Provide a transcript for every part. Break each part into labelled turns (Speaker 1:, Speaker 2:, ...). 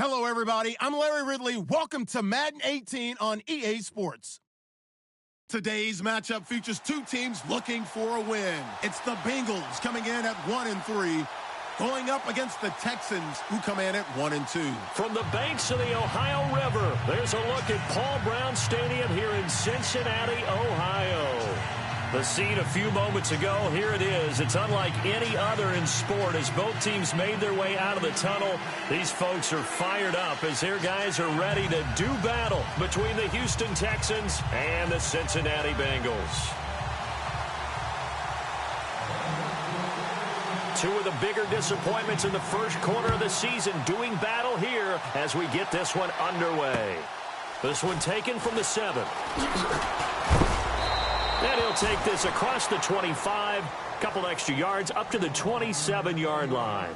Speaker 1: Hello, everybody. I'm Larry Ridley. Welcome to Madden 18 on EA Sports. Today's matchup features two teams looking for a win. It's the Bengals coming in at 1-3, going up against the Texans, who come in at 1-2.
Speaker 2: From the banks of the Ohio River, there's a look at Paul Brown Stadium here in Cincinnati, Ohio. The scene a few moments ago, here it is. It's unlike any other in sport as both teams made their way out of the tunnel. These folks are fired up as their guys are ready to do battle between the Houston Texans and the Cincinnati Bengals. Two of the bigger disappointments in the first quarter of the season doing battle here as we get this one underway. This one taken from the 7. And he'll take this across the 25, couple extra yards up to the 27-yard line.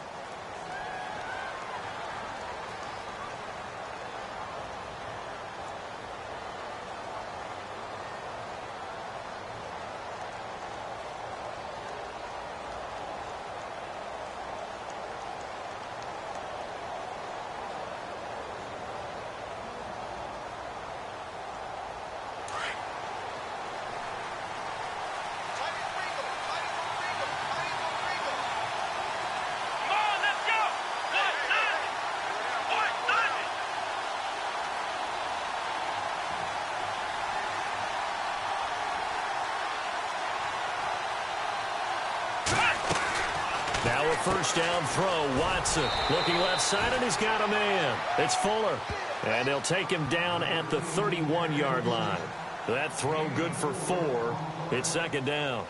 Speaker 2: Now a first down throw. Watson looking left side, and he's got a man. It's Fuller. And they'll take him down at the 31-yard line. That throw good for 4. It's second down.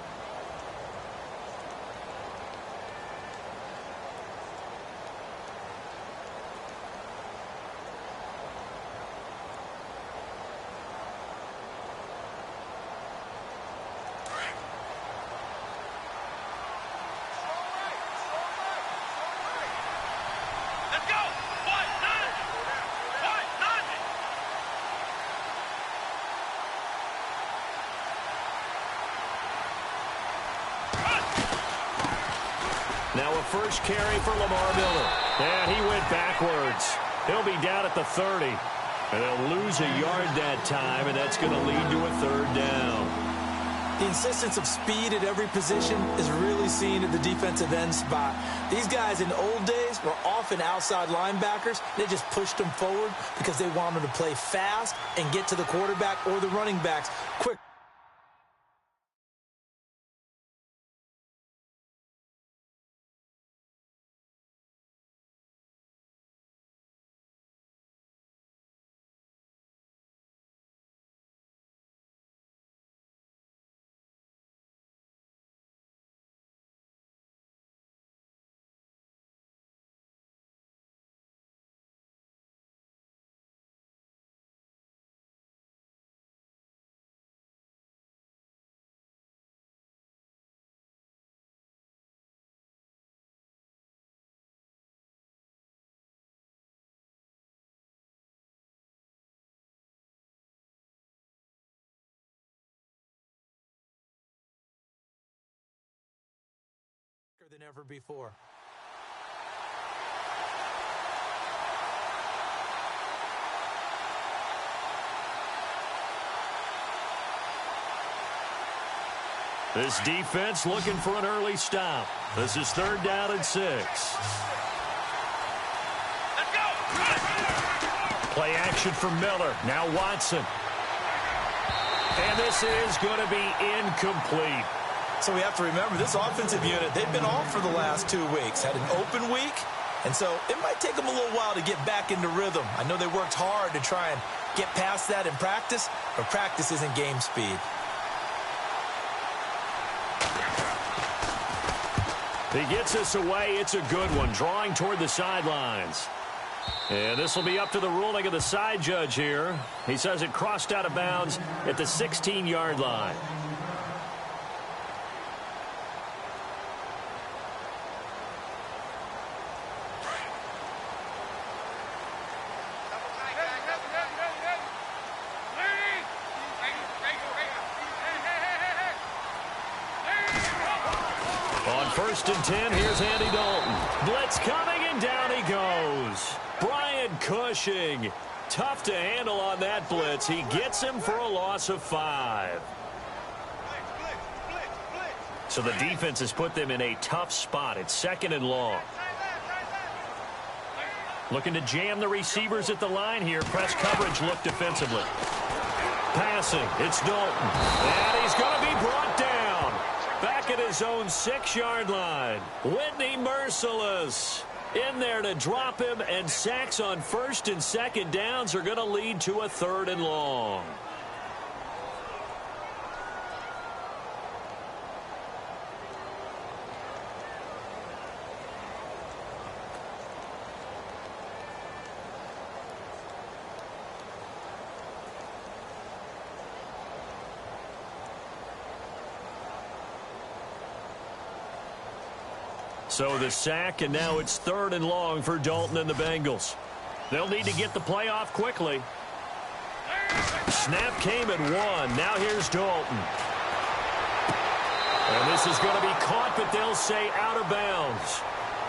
Speaker 2: Now a first carry for Lamar Miller. And he went backwards. He'll be down at the 30. And they'll lose a yard that time, and that's going to lead to a third down.
Speaker 3: The insistence of speed at every position is really seen at the defensive end spot. These guys in the old days were often outside linebackers. They just pushed them forward because they wanted to play fast and get to the quarterback or the running backs quick. Than ever before.
Speaker 2: This defense looking for an early stop. This is third down and 6.
Speaker 4: Let's go!
Speaker 2: Play action for Miller. Now Watson. And this is going to be incomplete.
Speaker 3: So we have to remember, this offensive unit, they've been off for the last 2 weeks. Had an open week, and so it might take them a little while to get back into rhythm. I know they worked hard to try and get past that in practice, but practice isn't game speed.
Speaker 2: He gets us away. It's a good one, drawing toward the sidelines. And this will be up to the ruling of the side judge here. He says it crossed out of bounds at the 16-yard line. On 1st and 10, here's Andy Dalton. Blitz coming, and down he goes. Bryant Cushing. Tough to handle on that blitz. He gets him for a loss of 5. So the defense has put them in a tough spot. It's 2nd and long. Looking to jam the receivers at the line here. Press coverage look defensively. Passing. It's Dalton. And he's going to be brought down. Back at his own 6-yard line. Whitney merciless. In there to drop him, and sacks on 1st and 2nd downs are going to lead to a 3rd and long. So the sack, and now it's 3rd and long for Dalton and the Bengals. They'll need to get the play off quickly. Snap came at 1. Now here's Dalton. And this is going to be caught, but they'll say out of bounds.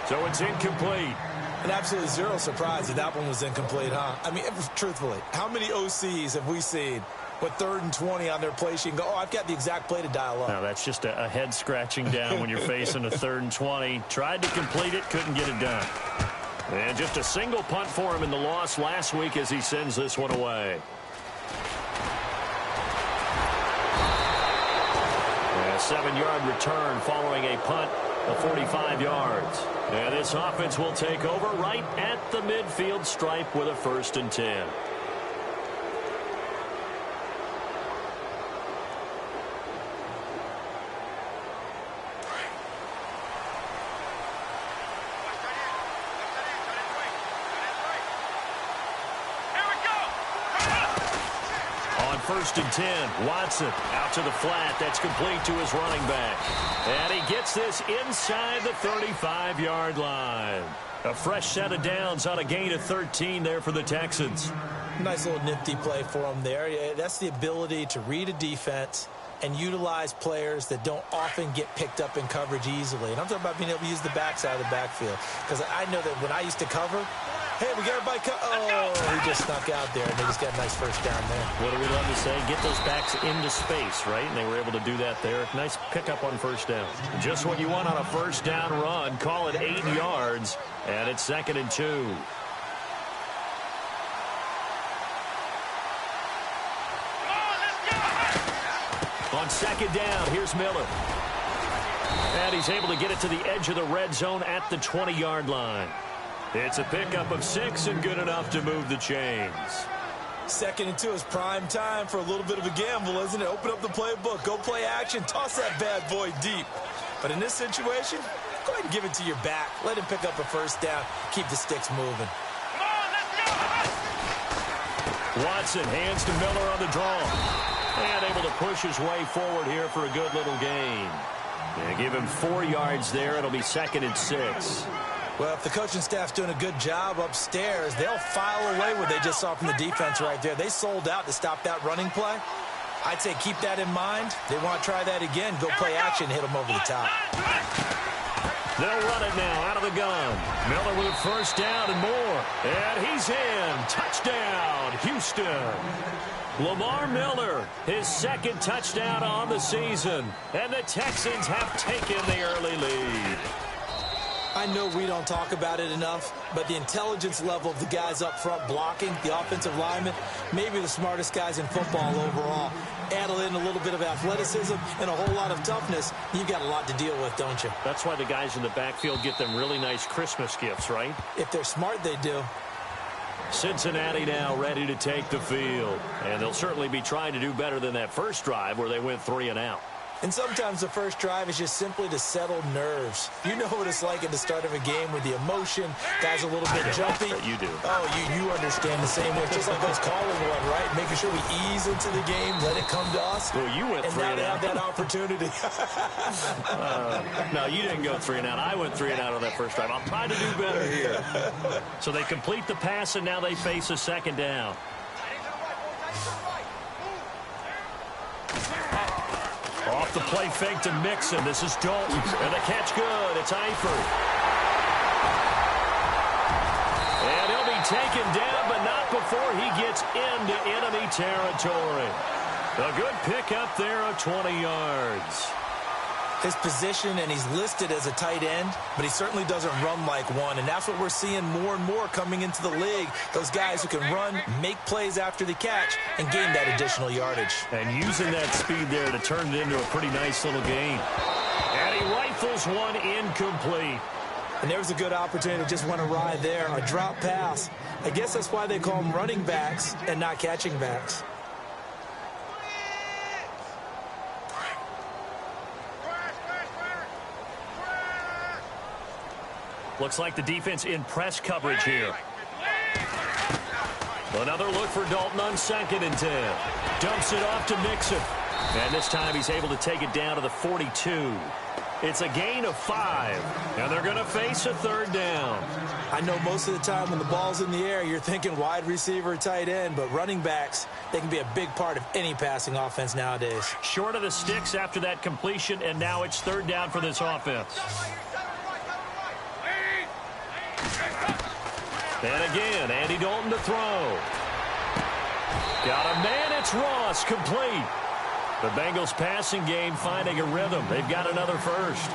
Speaker 2: So it's incomplete.
Speaker 3: And absolutely zero surprise that one was incomplete, huh? I mean, truthfully, how many OCs have we seen with 3rd and 20 on their play sheet and go, oh, I've got the exact play to dial up?
Speaker 2: No, that's just a head scratching down when you're facing a 3rd and 20. Tried to complete it, couldn't get it done. And just a single punt for him in the loss last week as he sends this one away. A 7-yard return following a punt of 45 yards. And this offense will take over right at the midfield stripe with a 1st and 10. On 1st and 10, Watson out to the flat. That's complete to his running back. And he gets this inside the 35-yard line. A fresh set of downs on a gain of 13 there for the Texans.
Speaker 3: Nice little nifty play for him there. Yeah, that's the ability to read a defense and utilize players that don't often get picked up in coverage easily. And I'm talking about being able to use the backside of the backfield. Because I know that when I used to cover, hey, we got everybody. Oh, he just snuck out there, and they just got a nice 1st down there.
Speaker 2: What do we love to say? Get those backs into space, right? And they were able to do that there. Nice pickup on 1st down. Just what you want on a 1st down run. Call it 8 yards, and it's 2nd and 2. On 2nd down, here's Miller. And he's able to get it to the edge of the red zone at the 20-yard line. It's a pickup of 6 and good enough to move the chains.
Speaker 3: 2nd and 2 is prime time for a little bit of a gamble, isn't it? Open up the playbook, go play action, toss that bad boy deep. But in this situation, go ahead and give it to your back. Let him pick up a 1st down, keep the sticks moving.
Speaker 4: Come on, let's go!
Speaker 2: Watson hands to Miller on the draw. And able to push his way forward here for a good little gain. Yeah, give him 4 yards there. It'll be 2nd and 6.
Speaker 3: Well, if the coaching staff's doing a good job upstairs, they'll file away what they just saw from the defense right there. They sold out to stop that running play. I'd say keep that in mind. They want to try that again. Go play action, hit them over the top.
Speaker 2: They'll run it now out of the gun. Miller with a 1st down and more. And he's in. Touchdown, Houston. Lamar Miller, his 2nd touchdown on the season. And the Texans have taken the early lead.
Speaker 3: I know we don't talk about it enough, but the intelligence level of the guys up front blocking, the offensive linemen, maybe the smartest guys in football overall. Add in a little bit of athleticism and a whole lot of toughness, you've got a lot to deal with, don't you?
Speaker 2: That's why the guys in the backfield get them really nice Christmas gifts, right?
Speaker 3: If they're smart, they do.
Speaker 2: Cincinnati now ready to take the field. And they'll certainly be trying to do better than that first drive where they went 3 and out.
Speaker 3: And sometimes the first drive is just simply to settle nerves. You know what it's like at the start of a game with the emotion. Guys a little bit jumpy.
Speaker 2: You do.
Speaker 3: Oh, you understand the same way. Just like us calling one, right? Making sure we ease into the game, let it come to us.
Speaker 2: Well, you went 3 and out.
Speaker 3: And now they have that opportunity.
Speaker 2: No, you didn't go 3 and out. I went 3 and out on that first drive. I'll try to do better here. So they complete the pass, and now they face a 2nd down. Off the play fake to Mixon. This is Dalton. And the catch good. It's Eifert. And he'll be taken down, but not before he gets into enemy territory. A good pickup there of 20 yards.
Speaker 3: His position, and he's listed as a tight end, but he certainly doesn't run like one, and that's what we're seeing more and more coming into the league. Those guys who can run, make plays after the catch, and gain that additional yardage.
Speaker 2: And using that speed there to turn it into a pretty nice little gain. And he rifles one incomplete.
Speaker 3: And there was a good opportunity to just went awry there, a drop pass. I guess that's why they call them running backs and not catching backs.
Speaker 2: Looks like the defense in press coverage here. Another look for Dalton on 2nd and 10. Dumps it off to Mixon. And this time he's able to take it down to the 42. It's a gain of 5. And they're going to face a 3rd down.
Speaker 3: I know most of the time when the ball's in the air, you're thinking wide receiver, tight end, but running backs, they can be a big part of any passing offense nowadays.
Speaker 2: Short of the sticks after that completion, and now it's 3rd down for this offense. And again, Andy Dalton to throw. Got a man, it's Ross, complete. The Bengals passing game finding a rhythm. They've got another first.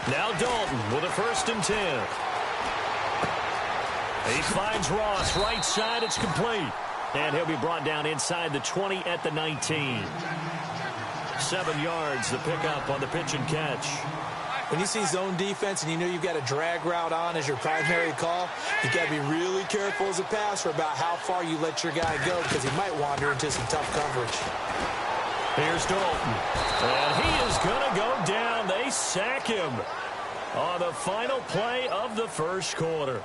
Speaker 2: Now Dalton with a 1st and 10. He finds Ross right side. It's complete. And he'll be brought down inside the 20 at the 19. 7 yards, the pickup on the pitch and catch.
Speaker 3: When you see zone defense and you know you've got a drag route on as your primary call, you've got to be really careful as a passer about how far you let your guy go because he might wander into some tough coverage.
Speaker 2: Here's Dalton. And he is going to go down. They sack him on the final play of the first quarter.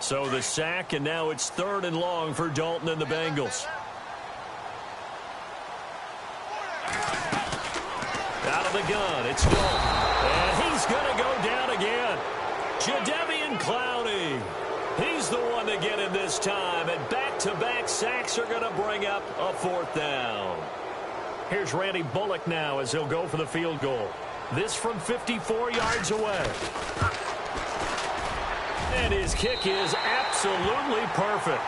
Speaker 2: So the sack, and now it's 3rd and long for Dalton and the Bengals. Out of the gun, it's Dalton. And he's going to go down again. Jadeveon Clowney. He's the one to get him this time. And back-to-back sacks are going to bring up a 4th down. Here's Randy Bullock now as he'll go for the field goal. This from 54 yards away. And his kick is absolutely perfect.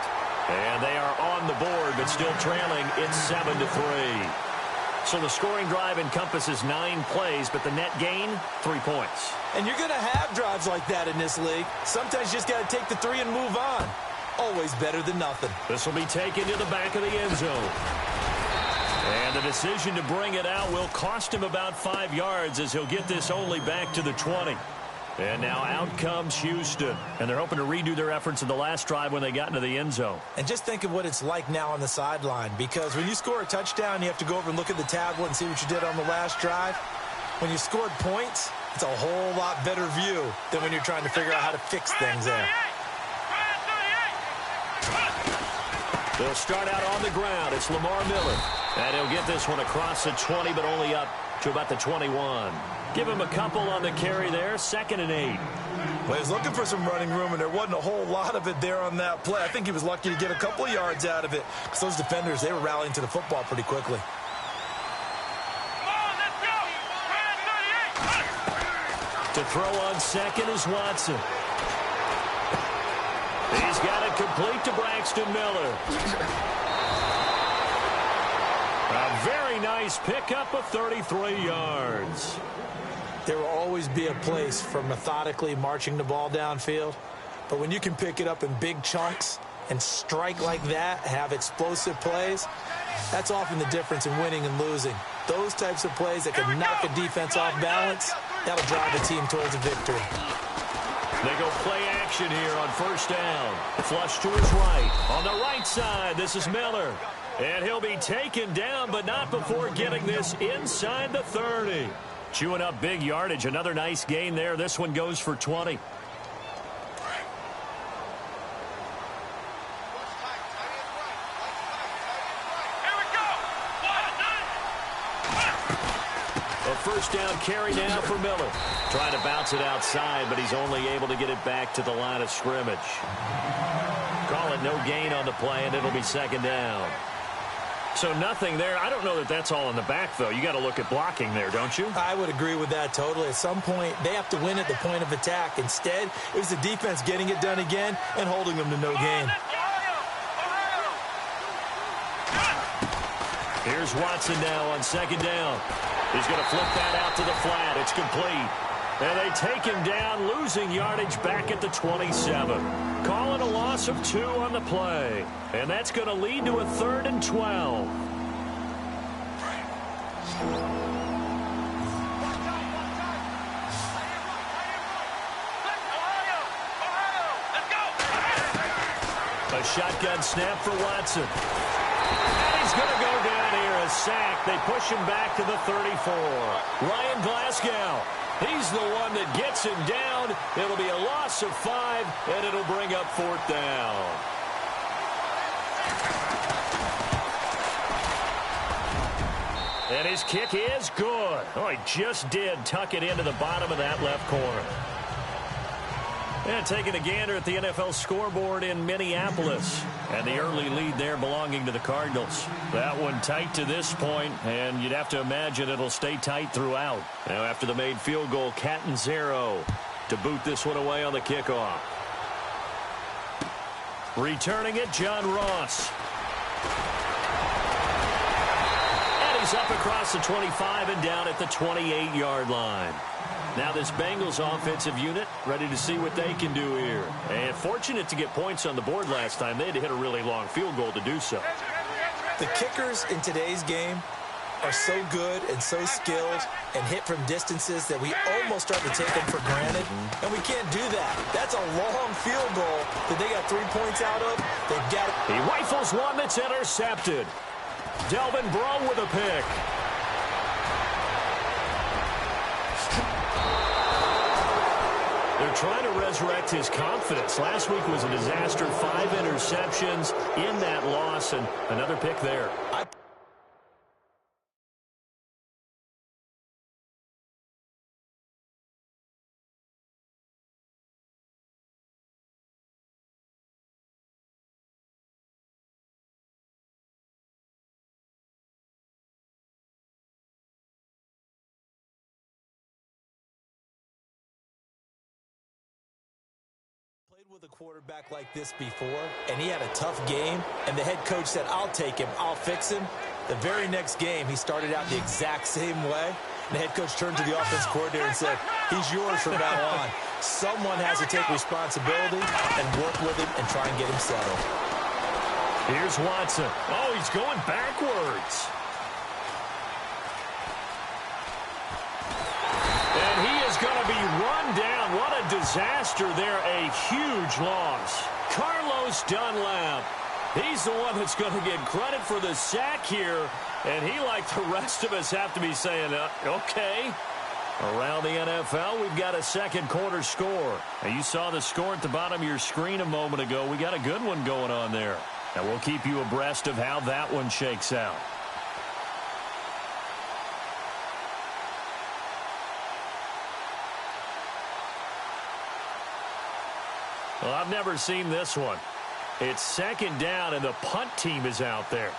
Speaker 2: And they are on the board, but still trailing. It's 7-3. So the scoring drive encompasses 9 plays, but the net gain, 3 points.
Speaker 3: And you're going to have drives like that in this league. Sometimes you just got to take the 3 and move on. Always better than nothing.
Speaker 2: This will be taken to the back of the end zone. And the decision to bring it out will cost him about 5 yards as he'll get this only back to the 20. And now out comes Houston. And they're hoping to redo their efforts in the last drive when they got into the end zone.
Speaker 3: And just think of what it's like now on the sideline. Because when you score a touchdown, you have to go over and look at the tablet and see what you did on the last drive. When you scored points, it's a whole lot better view than when you're trying to figure out how to fix things there.
Speaker 2: They'll start out on the ground. It's Lamar Miller. And he'll get this one across the 20, but only up to about the 21. Give him a couple on the carry there. 2nd and 8.
Speaker 3: Well, he was looking for some running room, and there wasn't a whole lot of it there on that play. I think he was lucky to get a couple of yards out of it because those defenders, they were rallying to the football pretty quickly.
Speaker 2: To throw on 2nd is Watson. He's got it complete to Braxton Miller. A very nice pickup of 33 yards.
Speaker 3: There will always be a place for methodically marching the ball downfield. But when you can pick it up in big chunks and strike like that, have explosive plays, that's often the difference in winning and losing. Those types of plays that can knock a defense off balance, that'll drive a team towards a victory.
Speaker 2: They go play action here on 1st down. Flush to his right. On the right side, this is Miller. And he'll be taken down, but not before getting this inside the 30. Chewing up big yardage. Another nice gain there. This one goes for 20. first down carry now for Miller. Trying to bounce it outside, but he's only able to get it back to the line of scrimmage. Call it no gain on the play, and it'll be second down. So nothing there. I don't know that that's all in the back, though. You got to look at blocking there, don't you?
Speaker 3: I would agree with that totally. At some point, they have to win at the point of attack. Instead, it was the defense getting it done again and holding them to no gain.
Speaker 2: Here's Watson now on second down. He's going to flip that out to the flat. It's complete. And they take him down, losing yardage back at the 27. Calling a loss of 2 on the play. And that's going to lead to a 3rd and 12. A shotgun snap for Watson. And he's going to go down here, a sack. They push him back to the 34. Ryan Glasgow. He's the one that gets him down. It'll be a loss of 5, and it'll bring up 4th down. And his kick is good. Oh, he just did tuck it into the bottom of that left corner. And taking a gander at the NFL scoreboard in Minneapolis. And the early lead there belonging to the Cardinals. That one tight to this point, and you'd have to imagine it'll stay tight throughout. Now after the made field goal, Catanzaro to boot this one away on the kickoff. Returning it, John Ross. And he's up across the 25 and down at the 28-yard line. Now this Bengals offensive unit ready to see what they can do here. And fortunate to get points on the board last time. They had to hit a really long field goal to do so.
Speaker 3: The kickers in today's game are so good and so skilled and hit from distances that we almost start to take them for granted. And we can't do that. That's a long field goal that they got 3 points out of. They've got it.
Speaker 2: He rifles one that's intercepted. Delvin Breaux with a pick. They're trying to resurrect his confidence. Last week was a disaster. 5 interceptions in that loss, and another pick there.
Speaker 3: With a quarterback like this before, and he had a tough game, and the head coach said, I'll take him, I'll fix him. The very next game, he started out the exact same way. And the head coach turned to the offense coordinator and said, he's yours from now on. Someone has to take responsibility and work with him and try and get him settled.
Speaker 2: Here's Watson. Oh, he's going backwards. And he is going to be run down. What a disaster there. A huge loss. Carlos Dunlap. He's the one that's going to get credit for the sack here. And he, like the rest of us, have to be saying, okay. Around the NFL, we've got a second quarter score. Now, you saw the score at the bottom of your screen a moment ago. We got a good one going on there. And we'll keep you abreast of how that one shakes out. Well, I've never seen this one. It's second down, and the punt team is out there.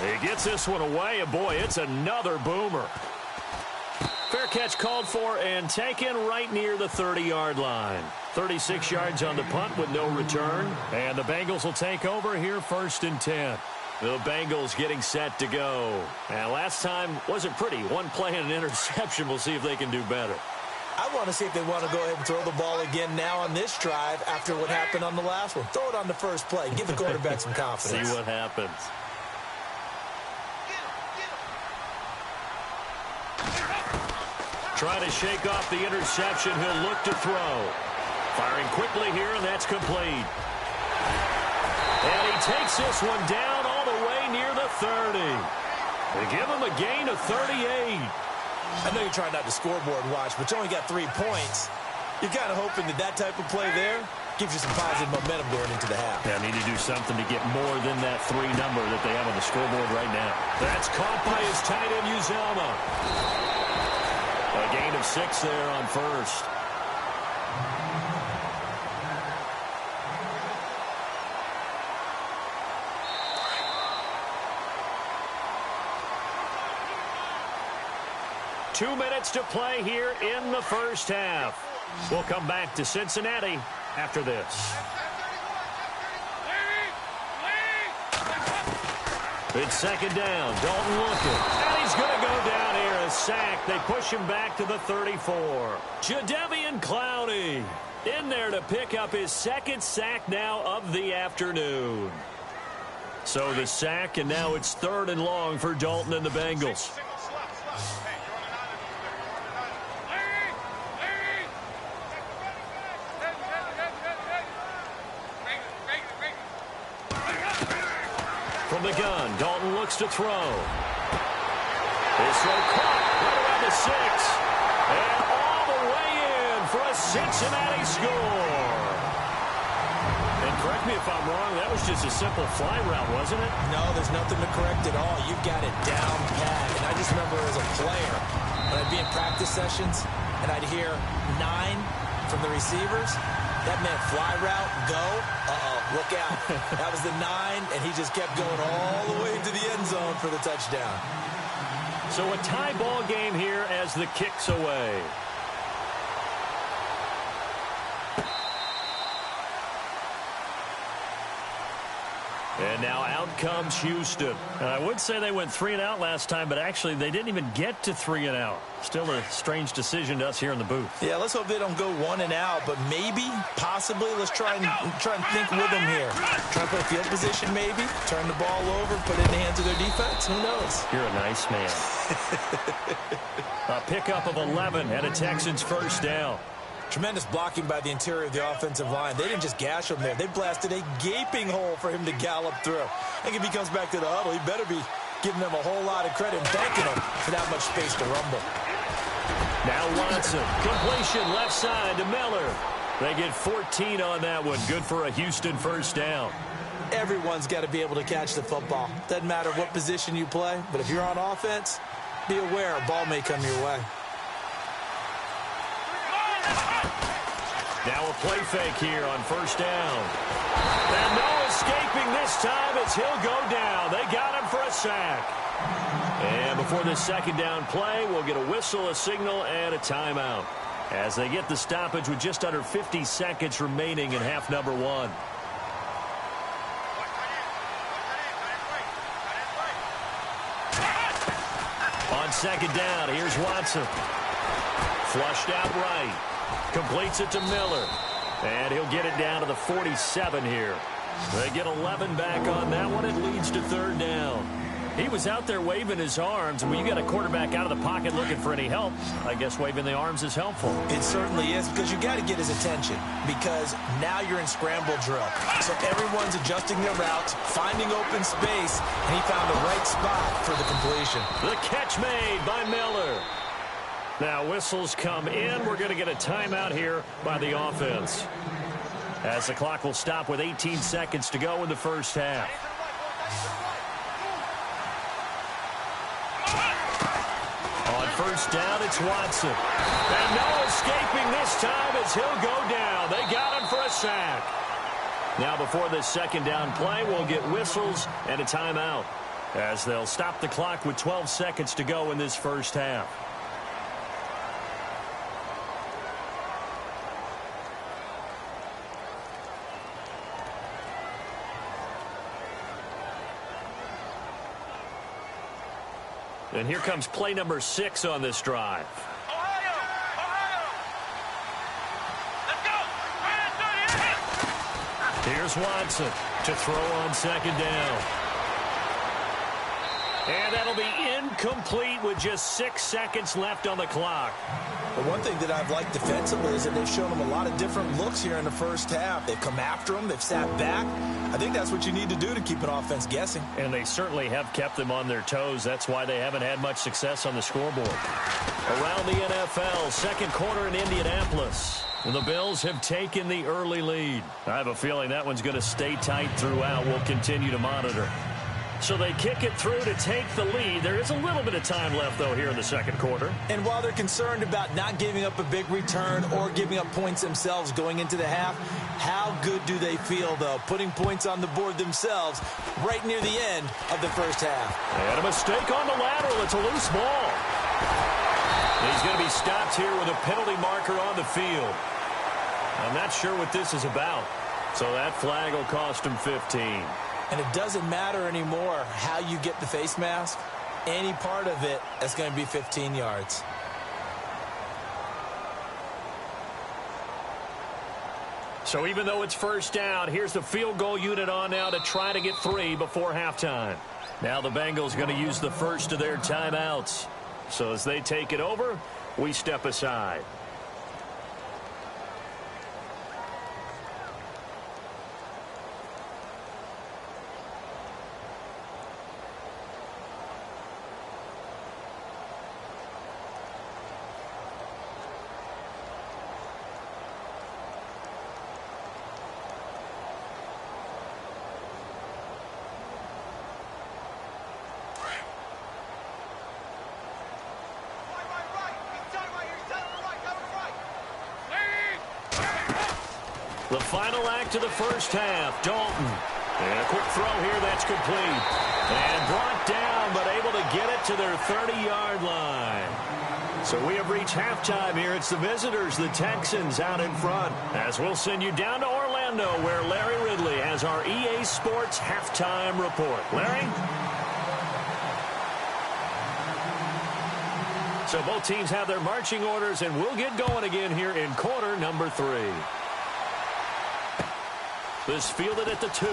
Speaker 2: He gets this one away, and boy, it's another boomer. Fair catch called for and taken right near the 30-yard line. 36 yards on the punt with no return. And the Bengals will take over here 1st and 10. The Bengals getting set to go. And last time wasn't pretty. One play and an interception. We'll see if they can do better.
Speaker 3: I want to see if they want to go ahead and throw the ball again now on this drive after what happened on the last one. Throw it on the first play. Give the quarterback some confidence.
Speaker 2: See what happens. Trying to shake off the interception. He'll look to throw. Firing quickly here, and that's complete. And he takes this one down all the way near the 30. They give him a gain of 38.
Speaker 3: I know you're trying not to scoreboard watch, but you only got 3 points. You're kind of hoping that type of play there gives you some positive momentum going into the half.
Speaker 2: Yeah, need to do something to get more than that 3 number that they have on the scoreboard right now. That's caught by his tight end, Uzomah. A gain of 6 there on first. Two minutes to play here in the first half. We'll come back to Cincinnati after this. It's second down. Dalton looking. And he's going to go down here. A sack. They push him back to the 34. Jadeveon Clowney in there to pick up his second sack now of the afternoon. So the sack, and now it's 3rd and long for Dalton and the Bengals. From the gun, Dalton looks to throw. His throw caught right around the 6. And all the way in for a Cincinnati score. And correct me if I'm wrong, that was just a simple fly route, wasn't it?
Speaker 3: No, there's nothing to correct at all. You've got it down pat. And I just remember as a player, when I'd be in practice sessions, and I'd hear 9 from the receivers. That meant fly route, go. Look out. That was the 9, and he just kept going all the way into the end zone for the touchdown.
Speaker 2: So a tie ball game here as the kick's away. And now out comes Houston. And I would say they went 3 and out last time, but actually they didn't even get to 3 and out. Still a strange decision to us here in the booth.
Speaker 3: Yeah, let's hope they don't go 1 and out, but maybe, possibly, let's try and think with them here. Try and play field position maybe, turn the ball over, put it in the hands of their defense. Who knows?
Speaker 2: You're a nice man. A pickup of 11 and a Texans first down.
Speaker 3: Tremendous blocking by the interior of the offensive line. They didn't just gash him there. They blasted a gaping hole for him to gallop through. I think if he comes back to the huddle, he better be giving them a whole lot of credit and thanking them for that much space to rumble.
Speaker 2: Now Watson. Completion left side to Miller. They get 14 on that one. Good for a Houston first down.
Speaker 3: Everyone's got to be able to catch the football. Doesn't matter what position you play, but if you're on offense, be aware a ball may come your way.
Speaker 2: Now a play fake here on first down. And no escaping this time as he'll go down. They got him for a sack. And before this second down play, we'll get a whistle, a signal, and a timeout. As they get the stoppage with just under 50 seconds remaining in half number 1. On second down, here's Watson. Flushed out right. Completes it to Miller. And he'll get it down to the 47 here. They get 11 back on that one. It leads to 3rd down. He was out there waving his arms. And when you got a quarterback out of the pocket looking for any help, I guess waving the arms is helpful.
Speaker 3: It certainly is, because you got to get his attention, because now you're in scramble drill. So everyone's adjusting their routes, finding open space, and he found the right spot for the completion.
Speaker 2: The catch made by Miller. Now whistles come in. We're going to get a timeout here by the offense, as the clock will stop with 18 seconds to go in the first half. On first down, it's Watson. And no escaping this time as he'll go down. They got him for a sack. Now before this second down play, we'll get whistles and a timeout, as they'll stop the clock with 12 seconds to go in this first half. And here comes play number 6 on this drive.
Speaker 4: Ohio! Let's go!
Speaker 2: Here's Watson to throw on second down. And that'll be incomplete with just 6 seconds left on the clock.
Speaker 3: But one thing that I've liked defensively is that they've shown them a lot of different looks here in the first half. They've come after them. They've sat back. I think that's what you need to do to keep an offense guessing.
Speaker 2: And they certainly have kept them on their toes. That's why they haven't had much success on the scoreboard. Around the NFL, second quarter in Indianapolis. The Bills have taken the early lead. I have a feeling that one's going to stay tight throughout. We'll continue to monitor. So they kick it through to take the lead. There is a little bit of time left, though, here in the second quarter.
Speaker 3: And while they're concerned about not giving up a big return or giving up points themselves going into the half, how good do they feel, though, putting points on the board themselves right near the end of the first half?
Speaker 2: And a mistake on the lateral. It's a loose ball. He's going to be stopped here with a penalty marker on the field. I'm not sure what this is about. So that flag will cost him 15.
Speaker 3: And it doesn't matter anymore how you get the face mask. Any part of it is going to be 15 yards.
Speaker 2: So even though it's first down, here's the field goal unit on now to try to get 3 before halftime. Now the Bengals going to use the first of their timeouts. So as they take it over, we step aside. The final act of the first half, Dalton. And a quick throw here, that's complete. And brought down, but able to get it to their 30-yard line. So we have reached halftime here. It's the visitors, the Texans, out in front. As we'll send you down to Orlando, where Larry Ridley has our EA Sports halftime report. Larry? So both teams have their marching orders, and we'll get going again here in quarter number 3. This fielded at the 2. Now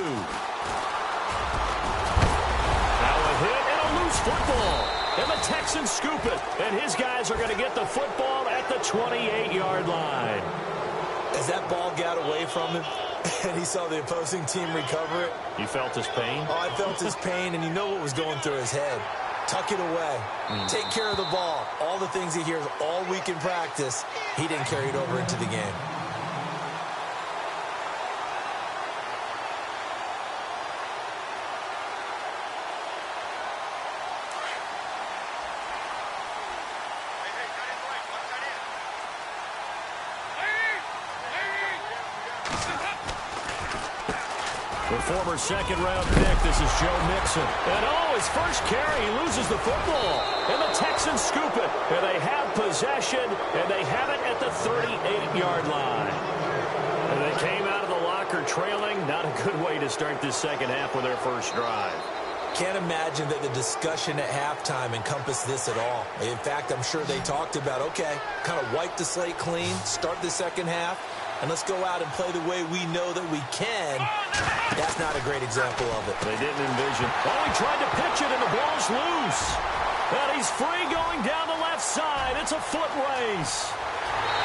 Speaker 2: a hit and a loose football. And the Texans scoop it. And his guys are going to get the football at the 28-yard line.
Speaker 3: As that ball got away from him and he saw the opposing team recover it.
Speaker 2: You felt his pain?
Speaker 3: Oh, I felt his pain, and you know what was going through his head. Tuck it away. Take care of the ball. All the things he hears all week in practice, he didn't carry it over into the game.
Speaker 2: The former second-round pick, this is Joe Mixon. And his first carry, he loses the football. And the Texans scoop it. And they have possession, and they have it at the 38-yard line. And they came out of the locker trailing. Not a good way to start this second half with their first drive.
Speaker 3: Can't imagine that the discussion at halftime encompassed this at all. In fact, I'm sure they talked about, okay, kind of wipe the slate clean, start the second half, and let's go out and play the way we know that we can. That's not a great example of it.
Speaker 2: They didn't envision. Oh, he tried to pitch it, and the ball's loose. And he's free going down the left side. It's a foot race.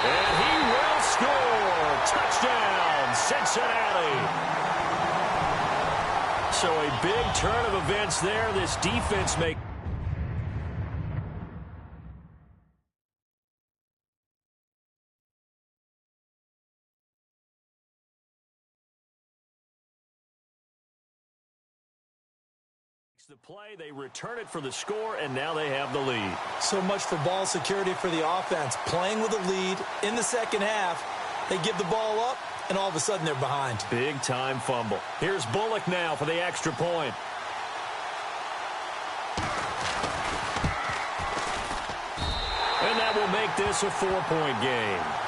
Speaker 2: And he will score. Touchdown, Cincinnati. So a big turn of events there. This defense makes the play. They return it for the score, and now they have the lead.
Speaker 3: So much for ball security for the offense. Playing with a lead in the second half, they give the ball up, and all of a sudden they're behind.
Speaker 2: Big-time fumble. Here's Bullock now for the extra point. And that will make this a 4-point game.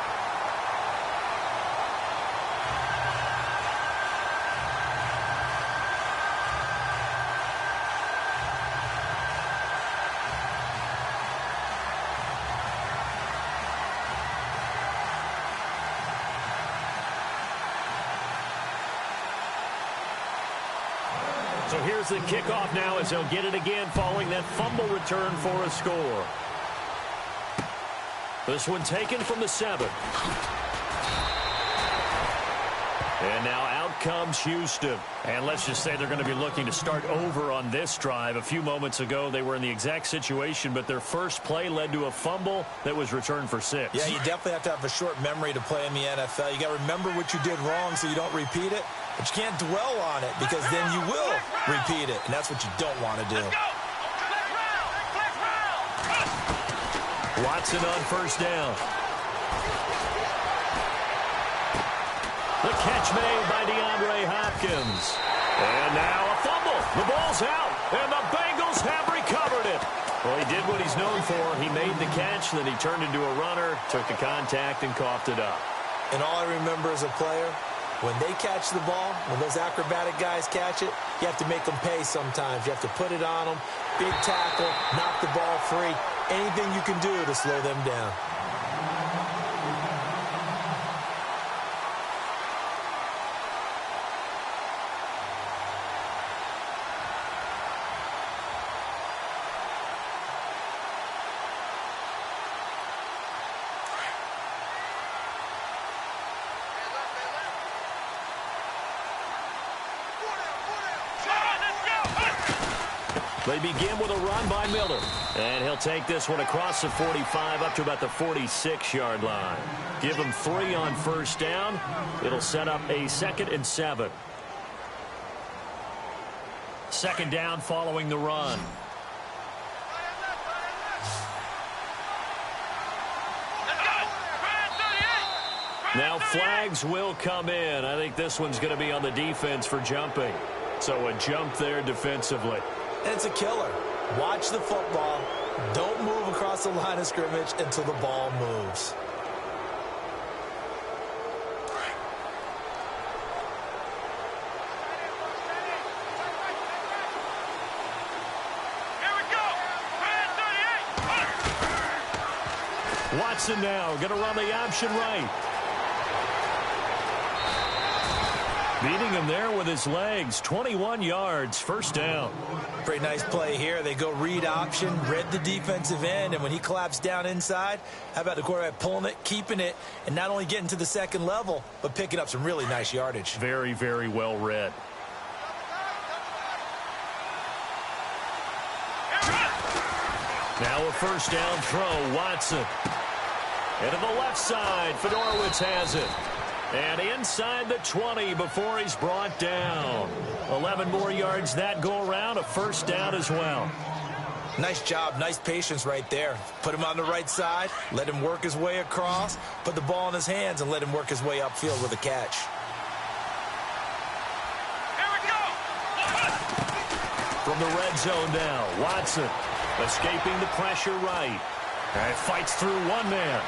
Speaker 2: So here's the kickoff now as they'll get it again following that fumble return for a score. This one taken from the 7. And now out comes Houston. And let's just say they're going to be looking to start over on this drive. A few moments ago, they were in the exact situation, but their first play led to a fumble that was returned for 6.
Speaker 3: Yeah, you definitely have to have a short memory to play in the NFL. You got to remember what you did wrong so you don't repeat it, but you can't dwell on it because then you will repeat it, and that's what you don't want to do.
Speaker 2: Watson on first down. The catch made by DeAndre Hopkins. And now a fumble. The ball's out, and the Bengals have recovered it. Well, he did what he's known for. He made the catch, then he turned into a runner, took the contact, and coughed it up.
Speaker 3: And all I remember as a player, when they catch the ball, when those acrobatic guys catch it, you have to make them pay sometimes. You have to put it on them, big tackle, knock the ball free, anything you can do to slow them down.
Speaker 2: They begin with a run by Miller. And he'll take this one across the 45 up to about the 46-yard line. Give him 3 on first down. It'll set up a 2nd and 7. Second down following the run. Now flags will come in. I think this one's going to be on the defense for jumping. So a jump there defensively.
Speaker 3: And it's a killer. Watch the football. Don't move across the line of scrimmage until the ball moves.
Speaker 4: Here we go.
Speaker 2: Watson now going to run the option right. Beating him there with his legs. 21 yards, first down.
Speaker 3: Pretty nice play here. They go read option, read the defensive end, and when he collapsed down inside, how about the quarterback pulling it, keeping it, and not only getting to the second level, but picking up some really nice yardage.
Speaker 2: Very, very well read. Now a first down throw, Watson. And to the left side, Fedorowicz has it. And inside the 20 before he's brought down. 11 more yards that go around, a first down as well.
Speaker 3: Nice job, nice patience right there. Put him on the right side, let him work his way across, put the ball in his hands, and let him work his way upfield with a catch.
Speaker 4: Here we go.
Speaker 2: From the red zone now, Watson escaping the pressure right. And fights through one man.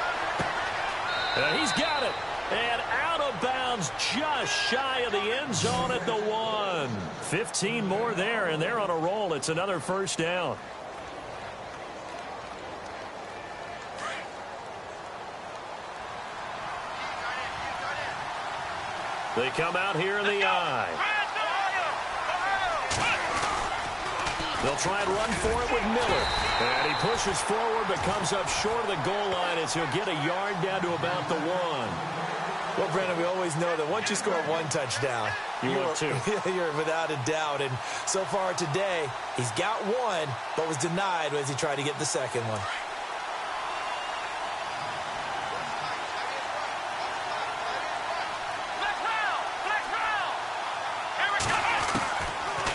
Speaker 2: And he's got it. And out of bounds just shy of the end zone at the 1. 15 more there, and they're on a roll. It's another first down. They come out here in the eye. They'll try and run for it with Miller. And he pushes forward but comes up short of the goal line as he'll get a yard down to about the 1.
Speaker 3: Well, Brandon, we always know that once you score one touchdown,
Speaker 2: you're
Speaker 3: without a doubt. And so far today, he's got one, but was denied as he tried to get the second one.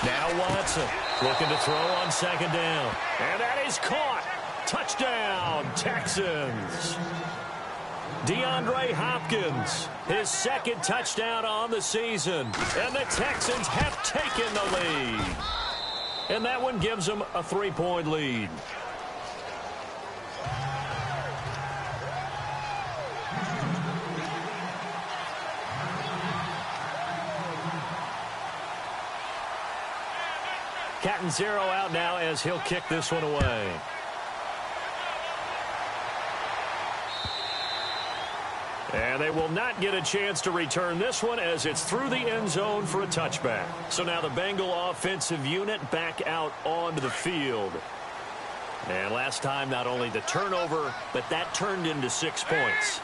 Speaker 2: Now Watson looking to throw on second down. And that is caught. Touchdown, Texans. DeAndre Hopkins, his second touchdown on the season. And the Texans have taken the lead. And that one gives them a 3-point lead. Catanzaro out now as he'll kick this one away. And they will not get a chance to return this one as it's through the end zone for a touchback. So now the Bengal offensive unit back out onto the field. And last time, not only the turnover, but that turned into 6 points.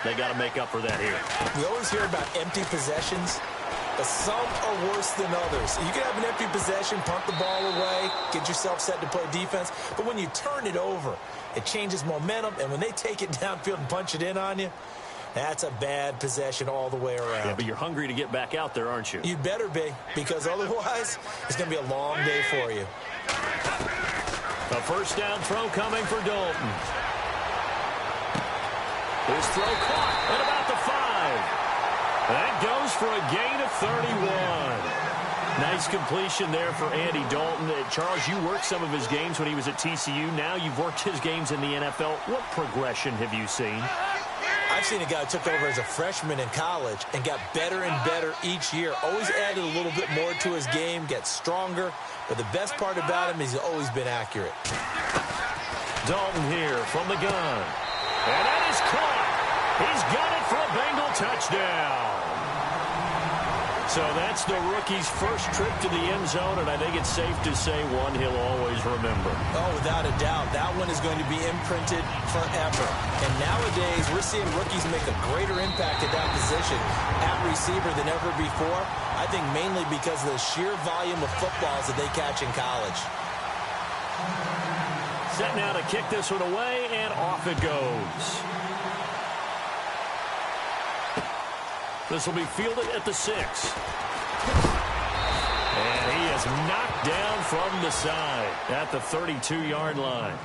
Speaker 2: They got to make up for that here.
Speaker 3: We always hear about empty possessions, but some are worse than others. You can have an empty possession, punt the ball away, get yourself set to play defense, but when you turn it over, it changes momentum, and when they take it downfield and punch it in on you, that's a bad possession all the way around.
Speaker 2: Yeah, but you're hungry to get back out there, aren't you?
Speaker 3: You'd better be, because otherwise it's going to be a long day for you.
Speaker 2: A first down throw coming for Dalton. His throw caught at about the 5. That goes for a gain of 31. Nice completion there for Andy Dalton. Charles, you worked some of his games when he was at TCU. Now you've worked his games in the NFL. What progression have you seen?
Speaker 3: I've seen a guy who took over as a freshman in college and got better and better each year. Always added a little bit more to his game, gets stronger. But the best part about him is he's always been accurate.
Speaker 2: Dalton here from the gun. And that is caught. He's got it for a Bengal touchdown. So that's the rookie's first trip to the end zone, and I think it's safe to say one he'll always remember.
Speaker 3: Oh, without a doubt. That one is going to be imprinted forever. And nowadays, we're seeing rookies make a greater impact at that position at receiver than ever before. I think mainly because of the sheer volume of footballs that they catch in college.
Speaker 2: Set now to kick this one away, and off it goes. This will be fielded at the 6. And he is knocked down from the side at the 32-yard line.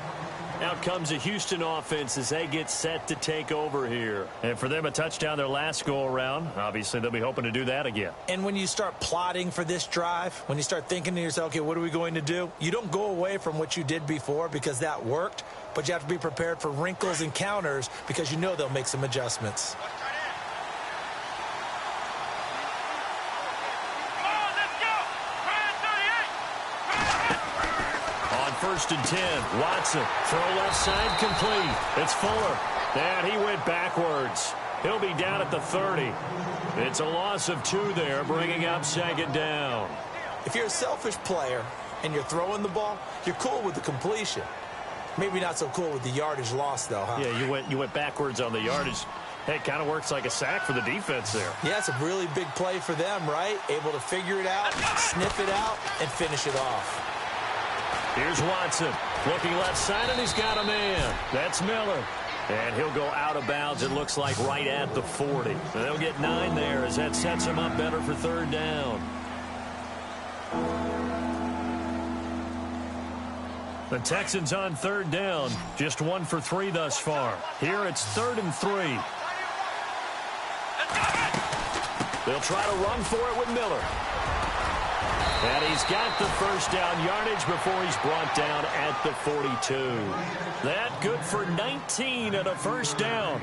Speaker 2: Out comes the Houston offense as they get set to take over here. And for them, a touchdown their last go-around. Obviously, they'll be hoping to do that again.
Speaker 3: And when you start plotting for this drive, when you start thinking to yourself, okay, what are we going to do? You don't go away from what you did before because that worked, but you have to be prepared for wrinkles and counters because you know they'll make some adjustments.
Speaker 2: First and 10. Watson. Throw left side complete. It's Fuller. And he went backwards. He'll be down at the 30. It's a loss of 2 there, bringing up second down.
Speaker 3: If you're a selfish player and you're throwing the ball, you're cool with the completion. Maybe not so cool with the yardage loss, though, huh?
Speaker 2: Yeah, you went backwards on the yardage. Hey, it kind of works like a sack for the defense there.
Speaker 3: Yeah, it's a really big play for them, right? Able to figure it out, sniff it out, and finish it off.
Speaker 2: Here's Watson, looking left side, and he's got a man. That's Miller. And he'll go out of bounds, it looks like, right at the 40. They'll get 9 there as that sets him up better for third down. The Texans on third down, just 1 for 3 thus far. Here it's 3rd and 3. They'll try to run for it with Miller. And he's got the first down yardage before he's brought down at the 42. That good for 19 at a first down.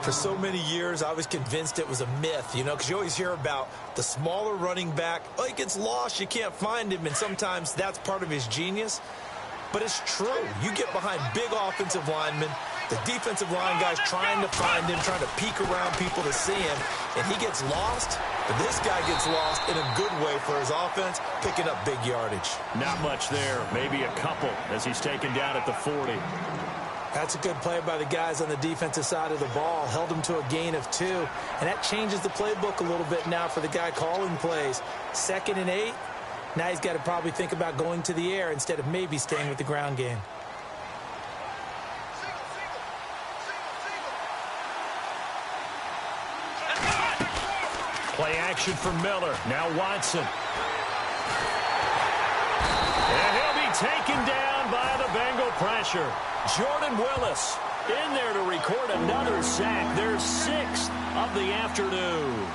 Speaker 3: For so many years, I was convinced it was a myth, you know, because you always hear about the smaller running back. Oh, he gets lost, you can't find him, and sometimes that's part of his genius. But it's true. You get behind big offensive linemen, the defensive line guys trying to find him, trying to peek around people to see him, and he gets lost. But this guy gets lost in a good way for his offense, picking up big yardage.
Speaker 2: Not much there, maybe a couple as he's taken down at the 40.
Speaker 3: That's a good play by the guys on the defensive side of the ball. Held him to a gain of 2, and that changes the playbook a little bit now for the guy calling plays. 2nd and 8. Now he's got to probably think about going to the air instead of maybe staying with the ground game.
Speaker 2: Play action for Miller. Now Watson. And he'll be taken down by the Bengal pressure. Jordan Willis in there to record another sack. Their 6th of the afternoon.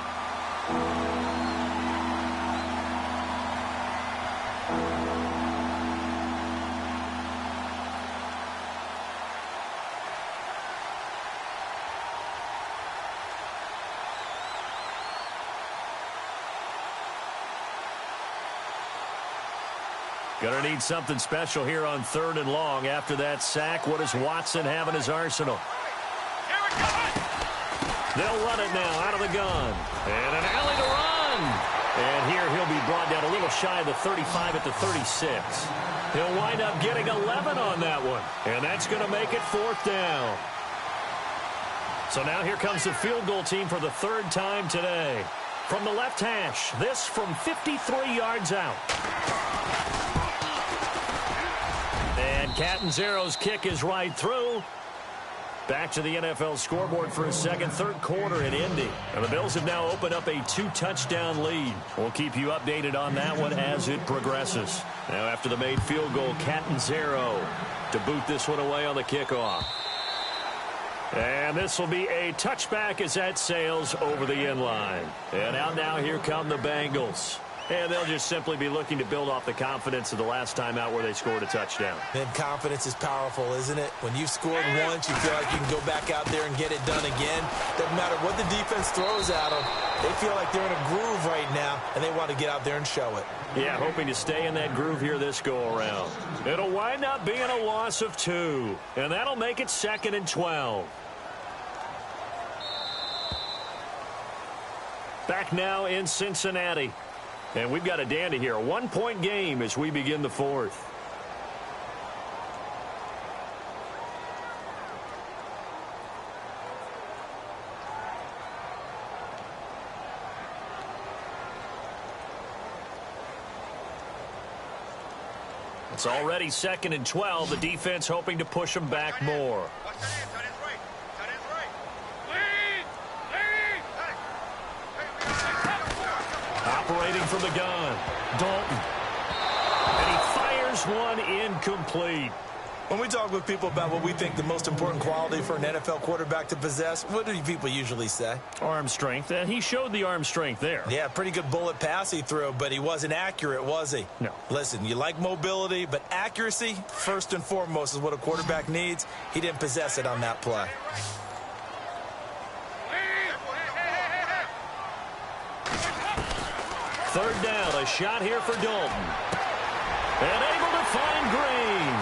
Speaker 2: Going to need something special here on 3rd and long. After that sack, what does Watson have in his arsenal? They'll run it now out of the gun. And an alley to run. And here he'll be brought down a little shy of the 35 at the 36. He'll wind up getting 11 on that one. And that's going to make it 4th down. So now here comes the field goal team for the third time today. From the left hash, this from 53 yards out. And Catanzaro's kick is right through. Back to the NFL scoreboard for a second, third quarter in Indy. And the Bills have now opened up a 2-touchdown lead. We'll keep you updated on that one as it progresses. Now after the made field goal, Catanzaro to boot this one away on the kickoff. And this will be a touchback as that sails over the end line. And out now, here come the Bengals. And they'll just simply be looking to build off the confidence of the last time out where they scored a touchdown.
Speaker 3: And confidence is powerful, isn't it? When you've scored once, you feel like you can go back out there and get it done again. Doesn't matter what the defense throws at them. They feel like they're in a groove right now, and they want to get out there and show it.
Speaker 2: Yeah, hoping to stay in that groove here this go-around. It'll wind up being a loss of 2, and that'll make it 2nd and 12. Back now in Cincinnati. And we've got a dandy here. A 1-point game as we begin the fourth. It's already 2nd and 12. The defense hoping to push them back more. Operating from the gun, Dalton. And he fires one incomplete.
Speaker 3: When we talk with people about what we think the most important quality for an NFL quarterback to possess, what do people usually say?
Speaker 2: Arm strength. And he showed the arm strength there.
Speaker 3: Yeah, pretty good bullet pass he threw, but he wasn't accurate, was he?
Speaker 2: No.
Speaker 3: Listen, you like mobility, but accuracy, first and foremost, is what a quarterback needs. He didn't possess it on that play.
Speaker 2: Third down, a shot here for Dalton. And able to find Green.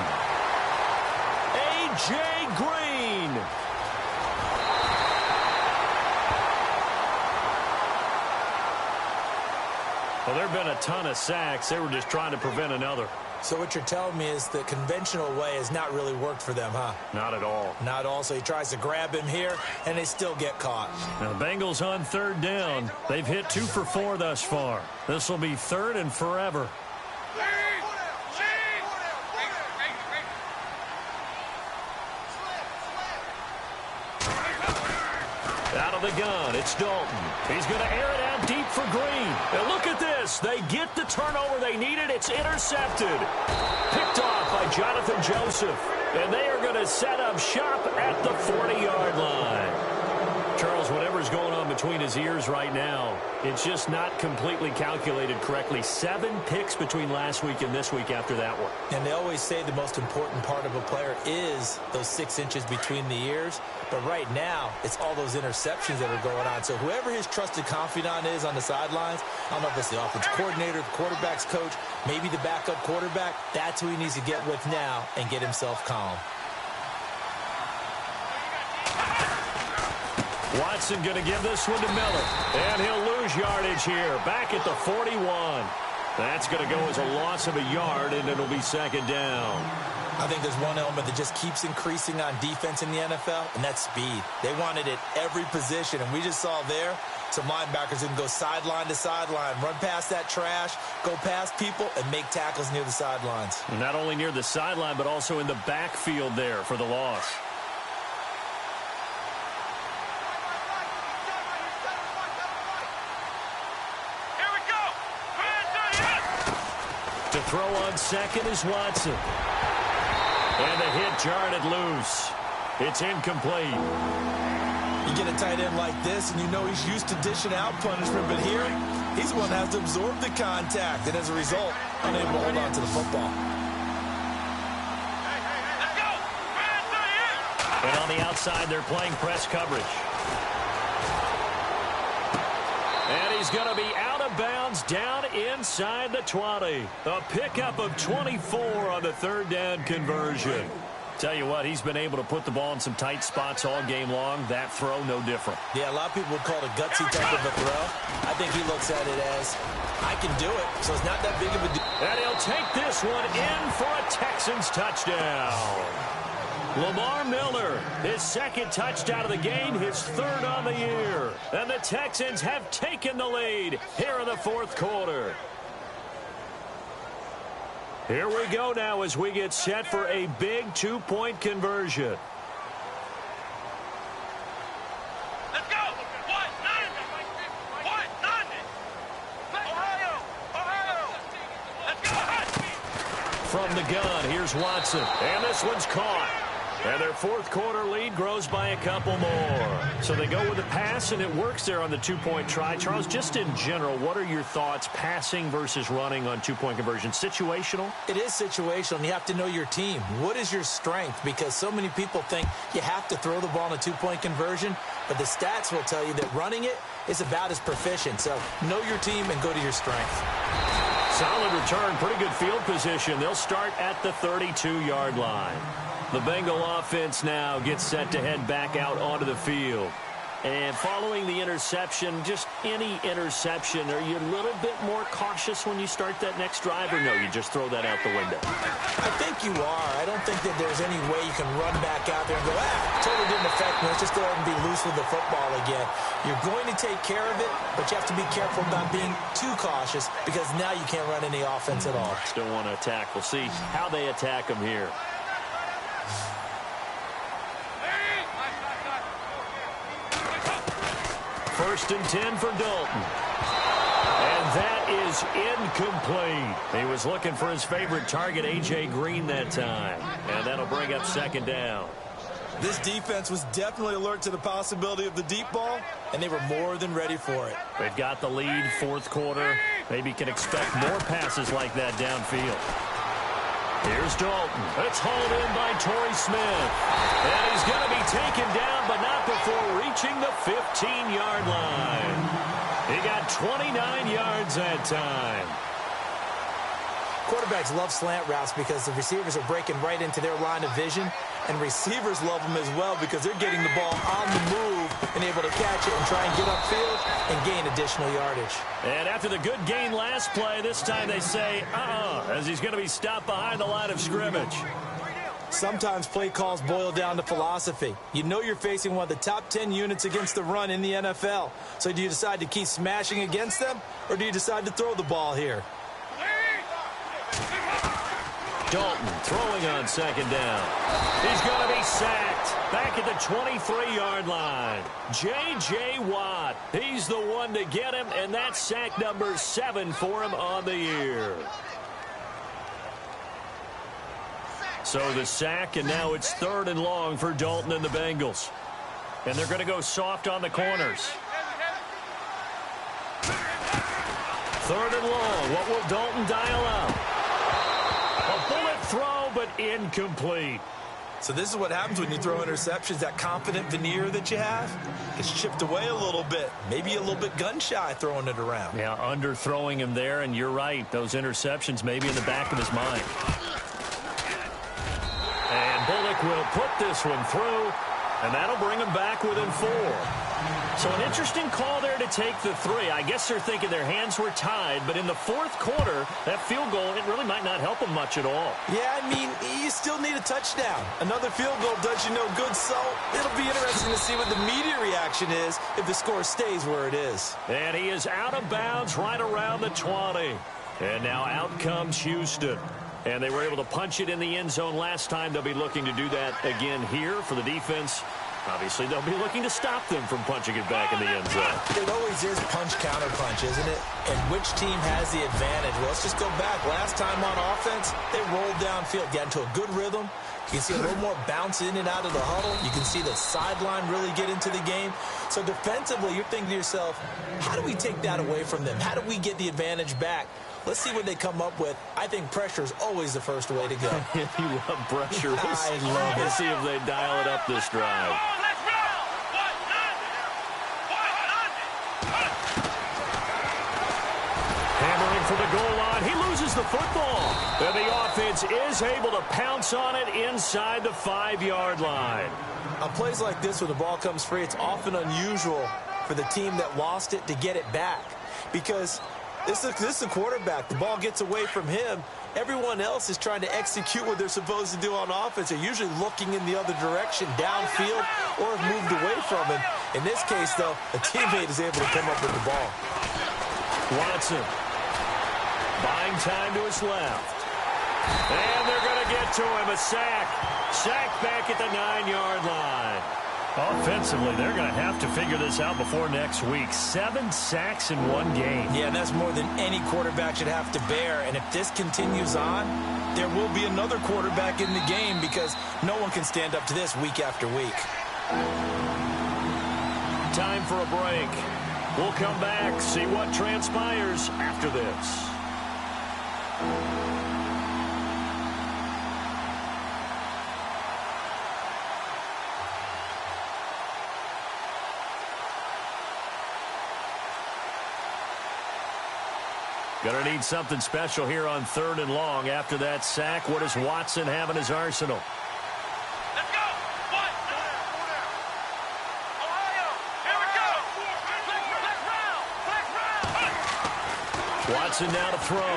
Speaker 2: A.J. Green. Well, there have been a ton of sacks. They were just trying to prevent another.
Speaker 3: So what you're telling me is the conventional way has not really worked for them, huh?
Speaker 2: Not at all.
Speaker 3: Not at all. So he tries to grab him here, and they still get caught.
Speaker 2: Now, the Bengals on third down. They've hit 2 for 4 thus far. This will be 3rd and forever. Out of the gun, it's Dalton. He's going to air it out deep for Green. And look at this. They get the turnover they needed. It's intercepted. Picked off by Jonathan Joseph. And they are going to set up shop at the 40-yard line. Charles, whatever's going on between his ears right now, it's just not completely calculated correctly. 7 picks between last week and this week after that one.
Speaker 3: And they always say the most important part of a player is those 6 inches between the ears. But right now, it's all those interceptions that are going on. So whoever his trusted confidant is on the sidelines, I don't know if it's the offensive coordinator, the quarterback's coach, maybe the backup quarterback, that's who he needs to get with now and get himself calm.
Speaker 2: Watson going to give this one to Miller. And he'll lose yardage here. Back at the 41. That's going to go as a loss of a yard, and it'll be 2nd down.
Speaker 3: I think there's one element that just keeps increasing on defense in the NFL, and that's speed. They want it at every position, and we just saw there some linebackers who can go sideline to sideline, run past that trash, go past people, and make tackles near the sidelines.
Speaker 2: And not only near the sideline, but also in the backfield there for the loss. To throw on second is Watson. And the hit jarred it loose. It's incomplete.
Speaker 3: You get a tight end like this, and you know he's used to dishing out punishment, but here, he's the one that has to absorb the contact, and as a result, unable to hold on to the football.
Speaker 2: And on the outside, they're playing press coverage. And he's going to be out of bounds down inside the 20. A pickup of 24 on the 3rd down conversion. Tell you what, he's been able to put the ball in some tight spots all game long. That throw, no different.
Speaker 3: Yeah, a lot of people would call it a gutsy type of a throw. I think he looks at it as, I can do it, so it's not that big of a deal.
Speaker 2: And he'll take this one in for a Texans touchdown. Lamar Miller, his second touchdown of the game, his third on the year. And the Texans have taken the lead here in the fourth quarter. Here we go now as we get set for a big two-point conversion.
Speaker 4: Let's go! Ohio! Let's go!
Speaker 2: From the gun, here's Watson. And this one's caught. And their fourth quarter lead grows by a couple more. So they go with the pass, and it works there on the two-point try. Charles, just in general, what are your thoughts passing versus running on two-point conversion? Situational?
Speaker 3: It is situational, and you have to know your team. What is your strength? Because so many people think you have to throw the ball in a two-point conversion, but the stats will tell you that running it is about as proficient. So know your team and go to your strength.
Speaker 2: Solid return, pretty good field position. They'll start at the 32-yard line. The Bengal offense now gets set to head back out onto the field. And following the interception, just any interception, are you a little bit more cautious when you start that next drive, or no, you just throw that out the window?
Speaker 3: I think you are. I don't think that there's any way you can run back out there and go, totally didn't affect me. Let's just go ahead and be loose with the football again. You're going to take care of it, but you have to be careful about being too cautious because now you can't run any offense at all.
Speaker 2: Still want to attack. We'll see how they attack them here. First and 10 for Dalton. And that is incomplete. He was looking for his favorite target, A.J. Green, that time. And that'll bring up second down.
Speaker 3: This defense was definitely alert to the possibility of the deep ball, and they were more than ready for it.
Speaker 2: They've got the lead, fourth quarter. Maybe can expect more passes like that downfield. Here's Dalton. It's hauled in by Torrey Smith. And he's going to be taken down, but not before reaching the 15-yard line. He got 29 yards that time.
Speaker 3: Quarterbacks love slant routes because the receivers are breaking right into their line of vision, and receivers love them as well because they're getting the ball on the move and able to catch it and try and get upfield and gain additional yardage.
Speaker 2: And after the good gain last play, this time they say, as he's going to be stopped behind the line of scrimmage.
Speaker 3: Sometimes play calls boil down to philosophy. You know you're facing one of the top 10 units against the run in the NFL. So do you decide to keep smashing against them, or do you decide to throw the ball here?
Speaker 2: Dalton throwing on second down. He's going to be sacked back at the 23-yard line. J.J. Watt, he's the one to get him, and that's sack number 7 for him on the year. So the sack, and now it's third and long for Dalton and the Bengals. And they're going to go soft on the corners. Third and long. What will Dalton dial up? A bullet throw, but incomplete.
Speaker 3: So this is what happens when you throw interceptions. That confident veneer that you have gets chipped away a little bit. Maybe a little bit gun-shy throwing it around.
Speaker 2: Yeah, underthrowing him there, and you're right. Those interceptions maybe in the back of his mind. And Bullock will put this one through, and that'll bring him back within 4. So an interesting call there to take the 3. I guess they're thinking their hands were tied, but in the fourth quarter, that field goal, it really might not help them much at all.
Speaker 3: Yeah, I mean, you still need a touchdown. Another field goal does you no good, so it'll be interesting to see what the media reaction is if the score stays where it is.
Speaker 2: And he is out of bounds right around the 20. And now out comes Houston. And they were able to punch it in the end zone last time. They'll be looking to do that again here for the defense. Obviously, they'll be looking to stop them from punching it back in the end zone.
Speaker 3: It always is punch-counter-punch, isn't it? And which team has the advantage? Well, let's just go back. Last time on offense, they rolled downfield, got into a good rhythm. You can see a little more bounce in and out of the huddle. You can see the sideline really get into the game. So defensively, you're thinking to yourself, how do we take that away from them? How do we get the advantage back? Let's see what they come up with. I think pressure is always the first way to go.
Speaker 2: You love pressure.
Speaker 3: I love it.
Speaker 2: Let's see if they dial it up this drive. Hammering for the goal line. He loses the football. And the offense is able to pounce on it inside the 5-yard line.
Speaker 3: On plays like this where the ball comes free, it's often unusual for the team that lost it to get it back. Because this is a quarterback. The ball gets away from him, everyone else is trying to execute what they're supposed to do on offense. They're usually looking in the other direction, downfield, or have moved away from him. In this case, though, a teammate is able to come up with the ball.
Speaker 2: Watson buying time to his left. And they're going to get to him. A sack. Sack back at the 9-yard line. Offensively, they're going to have to figure this out before next week. 7 sacks in one game.
Speaker 3: Yeah, and that's more than any quarterback should have to bear. And if this continues on, there will be another quarterback in the game because no one can stand up to this week after week.
Speaker 2: Time for a break. We'll come back, see what transpires after this. Gonna need something special here on 3rd and long. After that sack, what does Watson have in his arsenal?
Speaker 4: Let's go! What? Ohio! Here we go! Flex round!
Speaker 2: Watson now to throw.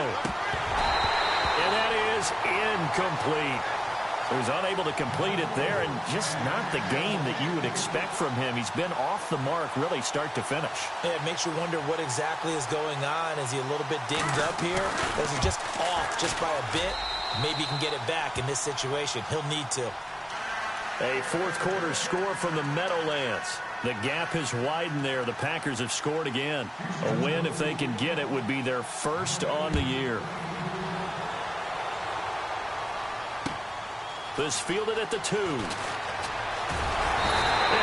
Speaker 2: And that is incomplete. He was unable to complete it there, and just not the game that you would expect from him. He's been off the mark really start to finish.
Speaker 3: Yeah, it makes you wonder what exactly is going on. Is he a little bit dinged up here? Or is he just off just by a bit? Maybe he can get it back in this situation. He'll need to.
Speaker 2: A fourth quarter score from the Meadowlands. The gap has widened there. The Packers have scored again. A win, if they can get it, would be their first on the year. This fielded at the 2. And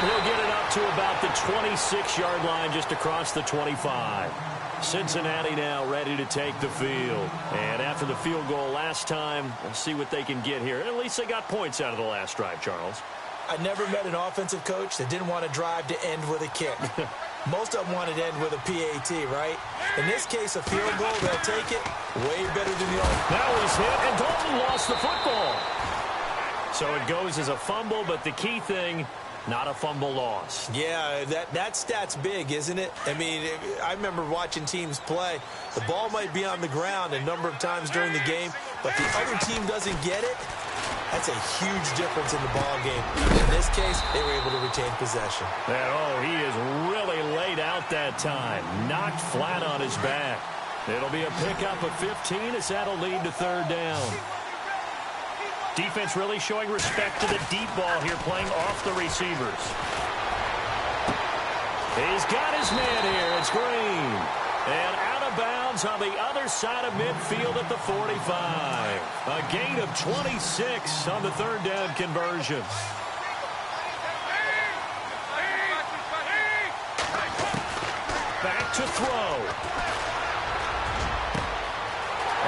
Speaker 2: he'll get it up to about the 26-yard line, just across the 25. Cincinnati now ready to take the field. And after the field goal last time, we'll see what they can get here. At least they got points out of the last drive, Charles.
Speaker 3: I never met an offensive coach that didn't want to drive to end with a kick. Most of them wanted to end with a PAT, right? In this case, a field goal, they'll take it way better than the other.
Speaker 2: That was hit, and Dalton lost the football. So it goes as a fumble, but the key thing, not a fumble loss.
Speaker 3: Yeah, that stat's big, isn't it? I mean, I remember watching teams play. The ball might be on the ground a number of times during the game, but the other team doesn't get it. That's a huge difference in the ball game. In this case, they were able to retain possession.
Speaker 2: And, he is really laid out that time. Knocked flat on his back. It'll be a pickup of 15 as that'll lead to 3rd down. Defense really showing respect to the deep ball here, playing off the receivers. He's got his man here. It's Green. And out of bounds on the other side of midfield at the 45. A gain of 26 on the 3rd down conversion. Back to throw.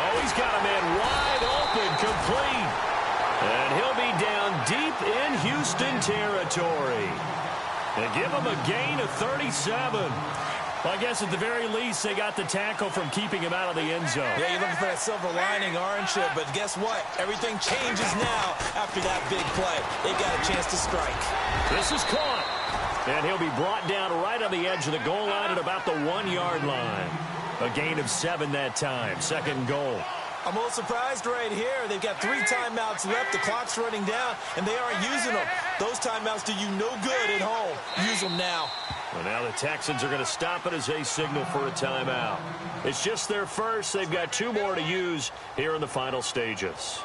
Speaker 2: Oh, he's got a man wide open, complete. And he'll be down deep in Houston territory. And give him a gain of 37. Well, I guess at the very least, they got the tackle from keeping him out of the end zone.
Speaker 3: Yeah, you're looking for that silver lining, aren't you? But guess what? Everything changes now after that big play. They got a chance to strike.
Speaker 2: This is caught. And he'll be brought down right on the edge of the goal line at about the 1-yard line. A gain of 7 that time. 2nd goal.
Speaker 3: I'm a little surprised right here. They've got 3 timeouts left. The clock's running down, and they aren't using them. Those timeouts do you no good at home. Use them now.
Speaker 2: Well, now the Texans are going to stop it as they signal for a timeout. It's just their first. They've got 2 more to use here in the final stages.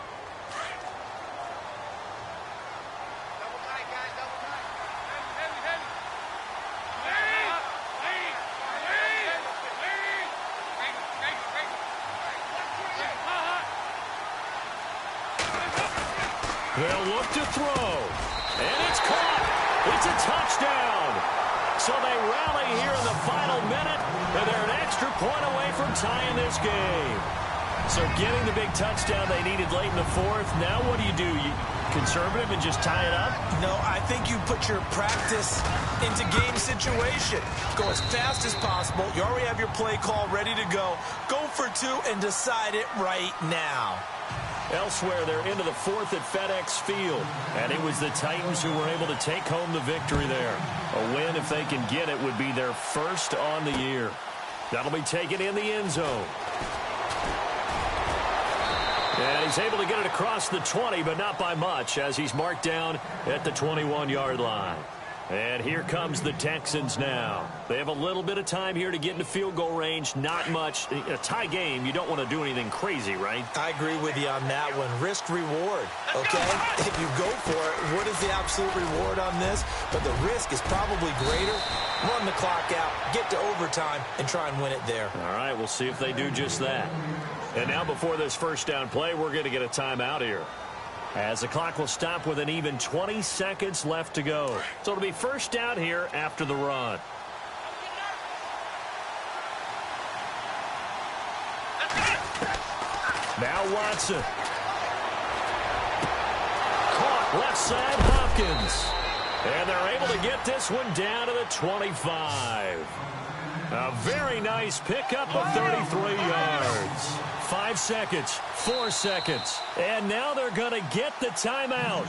Speaker 2: They'll look to throw. And it's caught. It's a touchdown. So they rally here in the final minute, and they're an extra point away from tying this game. So getting the big touchdown they needed late in the 4th. Now what do? You conservative and just tie it up?
Speaker 3: No, I think you put your practice into game situation. Go as fast as possible. You already have your play call ready to go. Go for 2 and decide it right now.
Speaker 2: Elsewhere, they're into the 4th at FedEx Field. And it was the Titans who were able to take home the victory there. A win, if they can get it, would be their first on the year. That'll be taken in the end zone. And he's able to get it across the 20, but not by much, as he's marked down at the 21-yard line. And here comes the Texans now. They have a little bit of time here to get into field goal range. Not much. A tie game, you don't want to do anything crazy, right?
Speaker 3: I agree with you on that one. Risk reward, okay? If you go for it, what is the absolute reward on this? But the risk is probably greater. Run the clock out, get to overtime, and try and win it there.
Speaker 2: All right, we'll see if they do just that. And now before this first down play, we're going to get a timeout here, as the clock will stop with an even 20 seconds left to go. So it'll be first down here after the run. Now Watson. Caught left side, Hopkins. And they're able to get this one down to the 25. A very nice pickup of 33 yards. 5 seconds, 4 seconds, and now they're going to get the timeout.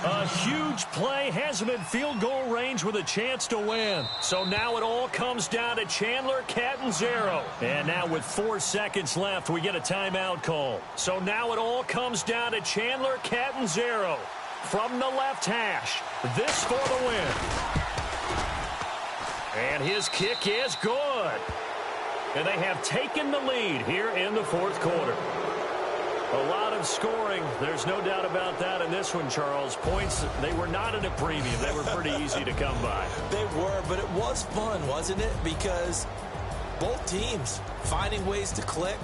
Speaker 2: A huge play has them in field goal range with a chance to win. So now it all comes down to Chandler Catanzaro. And now with 4 seconds left, we get a timeout call. So now it all comes down to Chandler Catanzaro from the left hash. This for the win. And his kick is good. And they have taken the lead here in the fourth quarter. A lot of scoring. There's no doubt about that in this one, Charles. Points, they were not at a premium. They were pretty easy to come by.
Speaker 3: They were, but it was fun, wasn't it? Because both teams finding ways to click.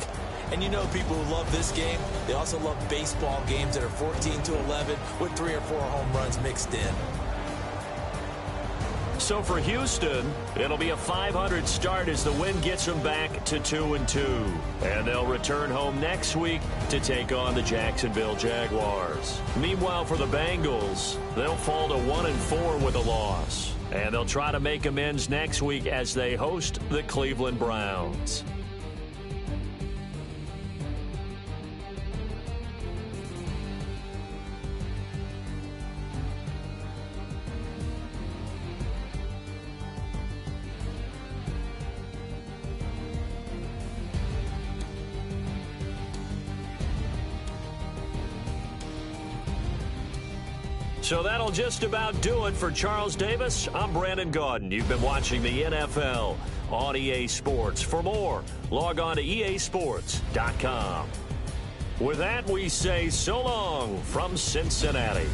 Speaker 3: And you know people who love this game, they also love baseball games that are 14-11 with 3 or 4 home runs mixed in.
Speaker 2: So for Houston, it'll be a 500 start as the win gets them back to 2-2. And they'll return home next week to take on the Jacksonville Jaguars. Meanwhile, for the Bengals, they'll fall to 1-4 with a loss. And they'll try to make amends next week as they host the Cleveland Browns. So that'll just about do it for Charles Davis. I'm Brandon Gaudin. You've been watching the NFL on EA Sports. For more, log on to easports.com. With that, we say so long from Cincinnati.